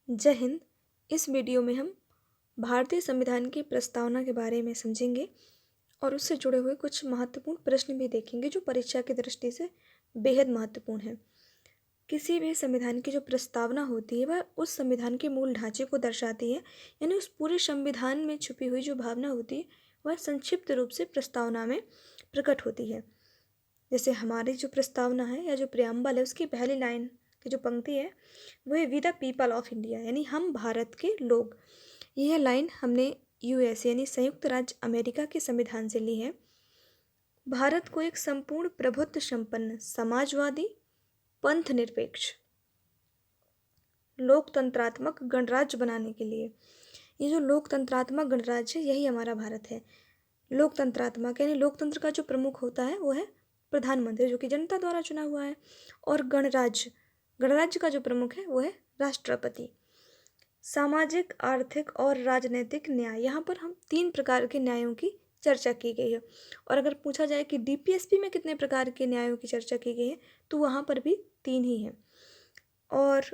जय हिंद। इस वीडियो में हम भारतीय संविधान की प्रस्तावना के बारे में समझेंगे और उससे जुड़े हुए कुछ महत्वपूर्ण प्रश्न भी देखेंगे जो परीक्षा की दृष्टि से बेहद महत्वपूर्ण है। किसी भी संविधान की जो प्रस्तावना होती है वह उस संविधान के मूल ढांचे को दर्शाती है, यानी उस पूरे संविधान में छुपी हुई जो भावना होती है वह संक्षिप्त रूप से प्रस्तावना में प्रकट होती है। जैसे हमारी जो प्रस्तावना है या जो प्रियम्बल है उसकी पहली लाइन की जो पंक्ति है वो है we the people of India, यानी हम भारत के लोग। यह लाइन हमने यूएस यानी संयुक्त राज्य अमेरिका के संविधान से ली है। भारत को एक संपूर्ण प्रभुत्व संपन्न समाजवादी पंथ निरपेक्ष लोकतंत्रात्मक गणराज्य बनाने के लिए, ये जो लोकतंत्रात्मक गणराज्य है यही हमारा भारत है। लोकतंत्रात्मक यानी लोकतंत्र का जो प्रमुख होता है वो है प्रधानमंत्री जो कि जनता द्वारा चुना हुआ है, और गणराज्य गणराज्य का जो प्रमुख है वो है राष्ट्रपति। सामाजिक, आर्थिक और राजनीतिक न्याय, यहाँ पर हम 3 प्रकार के न्यायों की चर्चा की गई है। और अगर पूछा जाए कि डीपीएसपी में कितने प्रकार के न्यायों की चर्चा की गई है तो वहाँ पर भी 3 ही है। और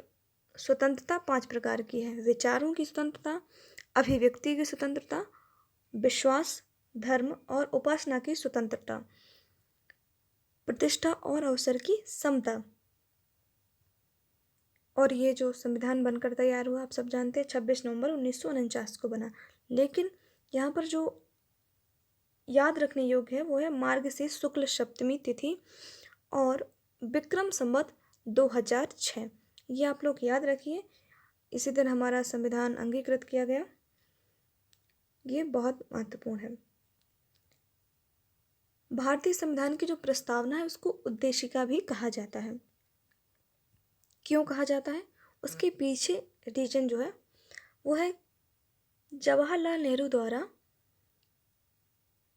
स्वतंत्रता 5 प्रकार की है: विचारों की स्वतंत्रता, अभिव्यक्ति की स्वतंत्रता, विश्वास, धर्म और उपासना की स्वतंत्रता, प्रतिष्ठा और अवसर की समता। और ये जो संविधान बनकर तैयार हुआ आप सब जानते हैं 26 नवंबर 1949 को बना। लेकिन यहाँ पर जो याद रखने योग्य है वो है मार्गशीर्ष शुक्ल सप्तमी तिथि और विक्रम संवत 2006। ये आप लोग याद रखिए। इसी दिन हमारा संविधान अंगीकृत किया गया। ये बहुत महत्वपूर्ण है। भारतीय संविधान की जो प्रस्तावना है उसको उद्देशिका भी कहा जाता है। क्यों कहा जाता है? उसके पीछे रीजन जो है वो है जवाहरलाल नेहरू द्वारा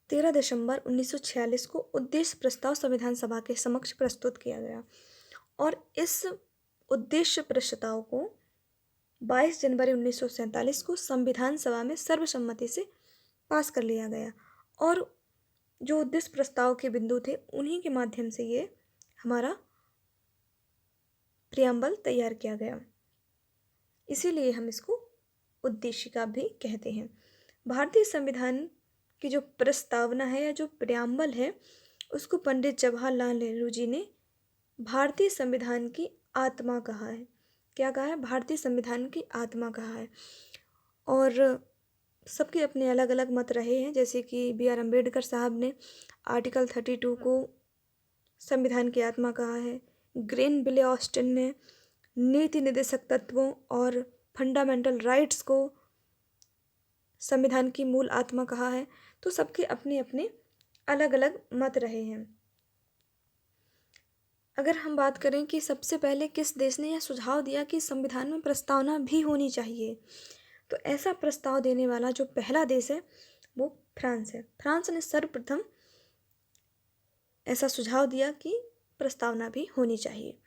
13 दिसंबर 1946 को उद्देश्य प्रस्ताव संविधान सभा के समक्ष प्रस्तुत किया गया, और इस उद्देश्य प्रस्ताव को 22 जनवरी 1947 को संविधान सभा में सर्वसम्मति से पास कर लिया गया। और जो उद्देश्य प्रस्ताव के बिंदु थे उन्हीं के माध्यम से ये हमारा प्रियम्बल तैयार किया गया, इसीलिए हम इसको उद्देशिका भी कहते हैं। भारतीय संविधान की जो प्रस्तावना है या जो प्रियम्बल है उसको पंडित जवाहरलाल नेहरू जी ने भारतीय संविधान की आत्मा कहा है। क्या कहा है? भारतीय संविधान की आत्मा कहा है। और सबके अपने अलग अलग मत रहे हैं, जैसे कि बी.आर. अम्बेडकर साहब ने आर्टिकल 32 को संविधान की आत्मा कहा है। ग्रेनविले ऑस्टिन ने नीति निर्देशक तत्वों और फंडामेंटल राइट्स को संविधान की मूल आत्मा कहा है। तो सबके अपने अपने अलग अलग मत रहे हैं। अगर हम बात करें कि सबसे पहले किस देश ने यह सुझाव दिया कि संविधान में प्रस्तावना भी होनी चाहिए, तो ऐसा प्रस्ताव देने वाला जो पहला देश है वो फ्रांस है। फ्रांस ने सर्वप्रथम ऐसा सुझाव दिया कि प्रस्तावना भी होनी चाहिए,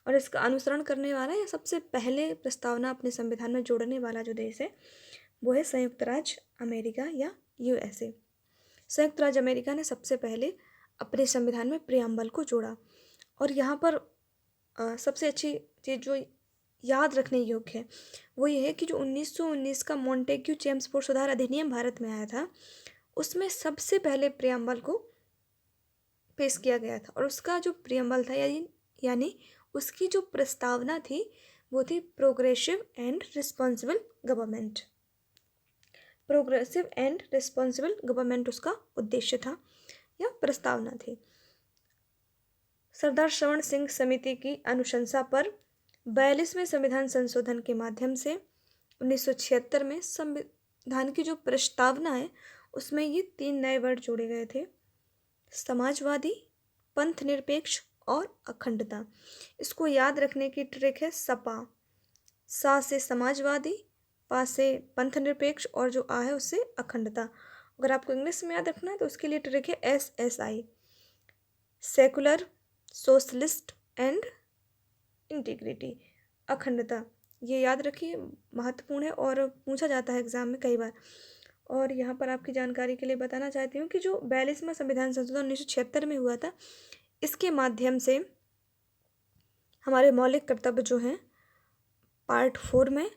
और इसका अनुसरण करने वाला या सबसे पहले प्रस्तावना अपने संविधान में जोड़ने वाला जो देश है वो है संयुक्त राज्य अमेरिका या यूएसए। संयुक्त राज्य अमेरिका ने सबसे पहले अपने संविधान में प्रियम्बल को जोड़ा। और यहाँ पर सबसे अच्छी चीज़ जो याद रखने योग्य है वो ये है कि जो 1919 का मॉन्टेग्यू चेम्सफोर्ड सुधार अधिनियम भारत में आया था उसमें सबसे पहले प्रियम्बल को पेश किया गया था, और उसका जो प्रियम्बल था यानी उसकी जो प्रस्तावना थी वो थी progressive and responsible government. Progressive and responsible government उसका उद्देश्य था या प्रस्तावना थी। सरदार श्रवण सिंह समिति की अनुशंसा पर 42वें संविधान संशोधन के माध्यम से 1976 में संविधान की जो प्रस्तावना है उसमें ये 3 नए वर्ड जोड़े गए थे: समाजवादी, पंथ निरपेक्ष और अखंडता। इसको याद रखने की ट्रिक है सपा। सा से समाजवादी, पा से पंथ निरपेक्ष और जो आ है उससे अखंडता। अगर आपको इंग्लिश में याद रखना है तो उसके लिए ट्रिक है SSI, secular, socialist and integrity, अखंडता। ये याद रखिए, महत्वपूर्ण है और पूछा जाता है एग्जाम में कई बार। और यहाँ पर आपकी जानकारी के लिए बताना चाहती हूँ कि जो 42वां संविधान संशोधन 1976 में हुआ था इसके माध्यम से हमारे मौलिक कर्तव्य जो हैं पार्ट 4 में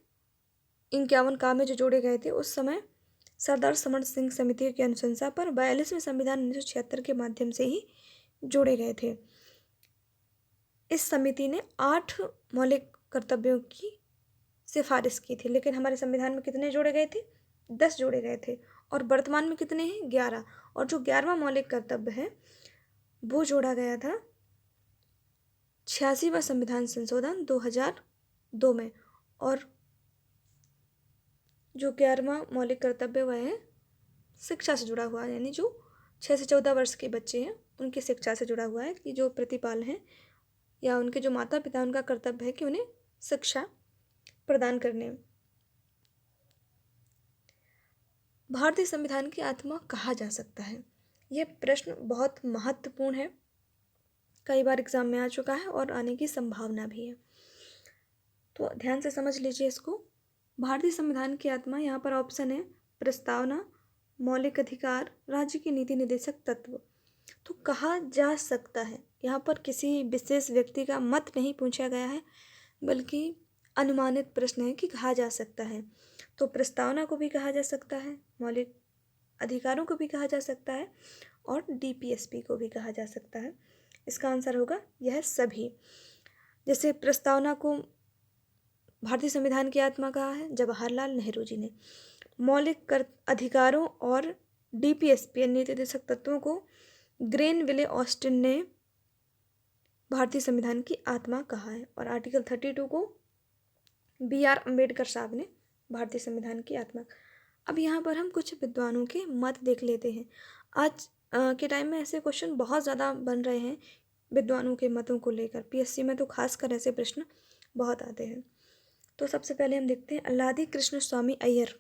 51 कामे जो जोड़े गए थे उस समय सरदार समर सिंह समिति की अनुशंसा पर 42वें संविधान 1976 के माध्यम से ही जोड़े गए थे। इस समिति ने 8 मौलिक कर्तव्यों की सिफारिश की थी, लेकिन हमारे संविधान में कितने जोड़े गए थे? 10 जोड़े गए थे और वर्तमान में कितने हैं? 11। और जो 11वां मौलिक कर्तव्य है वो जोड़ा गया था 86वां संविधान संशोधन 2002 में। और जो 11वां मौलिक कर्तव्य वह है शिक्षा से जुड़ा हुआ है, यानी जो 6 से 14 वर्ष के बच्चे हैं उनकी शिक्षा से जुड़ा हुआ है कि जो प्रतिपाल हैं या उनके जो माता पिता, उनका कर्तव्य है कि उन्हें शिक्षा प्रदान करने। भारतीय संविधान की आत्मा कहा जा सकता है? यह प्रश्न बहुत महत्वपूर्ण है, कई बार एग्जाम में आ चुका है और आने की संभावना भी है, तो ध्यान से समझ लीजिए इसको। भारतीय संविधान की आत्मा, यहाँ पर ऑप्शन है प्रस्तावना, मौलिक अधिकार, राज्य की नीति निर्देशक तत्व। तो कहा जा सकता है, यहाँ पर किसी विशेष व्यक्ति का मत नहीं पूछा गया है, बल्कि अनुमानित प्रश्न है कि कहा जा सकता है। तो प्रस्तावना को भी कहा जा सकता है, मौलिक अधिकारों को भी कहा जा सकता है और डीपीएसपी को भी कहा जा सकता है। इसका आंसर होगा यह सभी। जैसे प्रस्तावना को भारतीय संविधान की आत्मा कहा है जवाहरलाल नेहरू जी ने, मौलिक अधिकारों और डीपीएसपी नीति निर्देशक तत्वों को ग्रेनविले ऑस्टिन ने भारतीय संविधान की आत्मा कहा है, और आर्टिकल 32 को BR अम्बेडकर साहब ने भारतीय संविधान की आत्मा। अब यहाँ पर हम कुछ विद्वानों के मत देख लेते हैं। आज के टाइम में ऐसे क्वेश्चन बहुत ज़्यादा बन रहे हैं विद्वानों के मतों को लेकर, PSC में तो खासकर ऐसे प्रश्न बहुत आते हैं। तो सबसे पहले हम देखते हैं अल्लादी कृष्ण स्वामी अय्यर।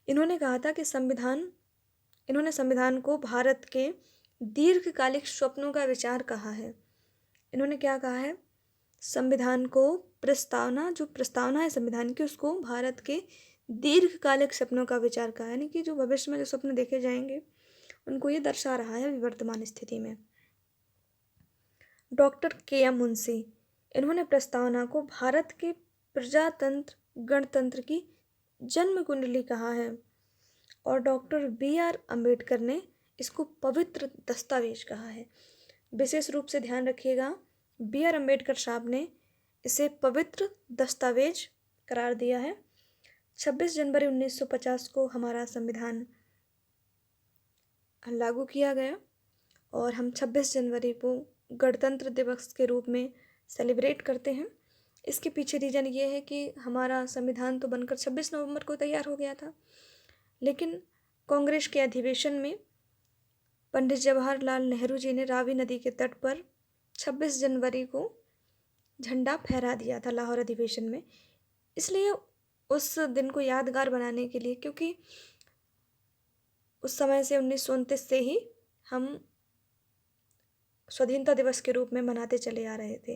इन्होंने कहा था कि इन्होंने संविधान को भारत के दीर्घकालिक स्वप्नों का विचार कहा है। इन्होंने क्या कहा है? संविधान को जो प्रस्तावना है संविधान की, उसको भारत के दीर्घकालिक सपनों का विचार कहा, यानी कि जो भविष्य में जो सपने देखे जाएंगे उनको ये दर्शा रहा है वर्तमान स्थिति में। डॉक्टर KM मुंशी, इन्होंने प्रस्तावना को भारत के प्रजातंत्र गणतंत्र की जन्म कुंडली कहा है। और डॉक्टर BR अम्बेडकर ने इसको पवित्र दस्तावेज कहा है। विशेष रूप से ध्यान रखिएगा, BR अम्बेडकर साहब ने इसे पवित्र दस्तावेज करार दिया है। 26 जनवरी 1950 को हमारा संविधान लागू किया गया और हम 26 जनवरी को गणतंत्र दिवस के रूप में सेलिब्रेट करते हैं। इसके पीछे रीज़न ये है कि हमारा संविधान तो बनकर 26 नवंबर को तैयार हो गया था, लेकिन कांग्रेस के अधिवेशन में पंडित जवाहरलाल नेहरू जी ने रावी नदी के तट पर 26 जनवरी को झंडा फहरा दिया था लाहौर अधिवेशन में। इसलिए उस दिन को यादगार बनाने के लिए, क्योंकि उस समय से 1929 से ही हम स्वाधीनता दिवस के रूप में मनाते चले आ रहे थे,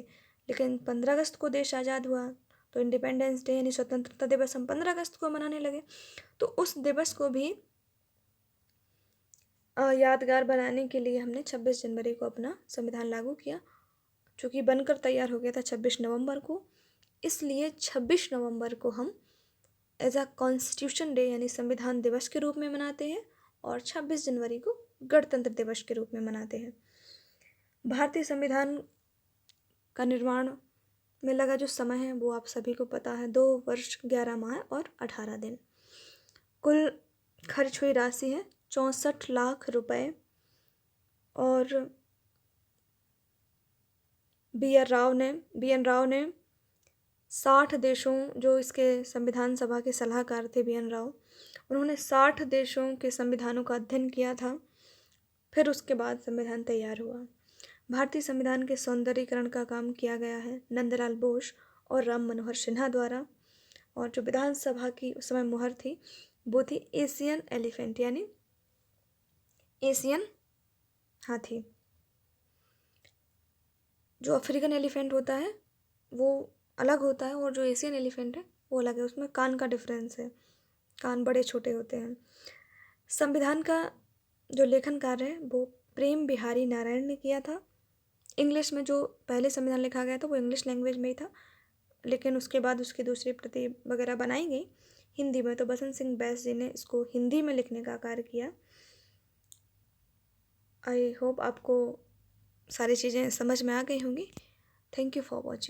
लेकिन 15 अगस्त को देश आज़ाद हुआ तो इंडिपेंडेंस डे यानी स्वतंत्रता दिवस हम 15 अगस्त को मनाने लगे। तो उस दिवस को भी यादगार बनाने के लिए हमने 26 जनवरी को अपना संविधान लागू किया, चूँकि बनकर तैयार हो गया था 26 नवंबर को। इसलिए 26 नवंबर को हम एज अ कॉन्स्टिट्यूशन डे यानी संविधान दिवस के रूप में मनाते हैं और 26 जनवरी को गणतंत्र दिवस के रूप में मनाते हैं। भारतीय संविधान का निर्माण में लगा जो समय है वो आप सभी को पता है, 2 वर्ष 11 माह और 18 दिन। कुल खर्च हुई राशि है 64 लाख रुपए और BN राव ने 60 देशों, जो इसके संविधान सभा के सलाहकार थे BN राव, उन्होंने 60 देशों के संविधानों का अध्ययन किया था, फिर उसके बाद संविधान तैयार हुआ। भारतीय संविधान के सौंदर्यीकरण का काम किया गया है नंदलाल बोस और राम मनोहर सिन्हा द्वारा, और जो विधानसभा की उस समय मुहर थी वो थी एशियन एलिफेंट यानी एशियन हाथी। जो अफ्रीकन एलिफेंट होता है वो अलग होता है और जो एशियन एलिफेंट है वो अलग है, उसमें कान का डिफरेंस है, कान बड़े छोटे होते हैं। संविधान का जो लेखन कार्य है वो प्रेम बिहारी नारायण ने किया था। इंग्लिश में जो पहले संविधान लिखा गया था वो इंग्लिश लैंग्वेज में ही था, लेकिन उसके बाद उसकी दूसरी प्रति वगैरह बनाई गई हिंदी में, तो बसंत सिंह बैस जी ने इसको हिंदी में लिखने का कार्य किया। आई होप आपको सारी चीज़ें समझ में आ गई होंगी। Thank you for watching.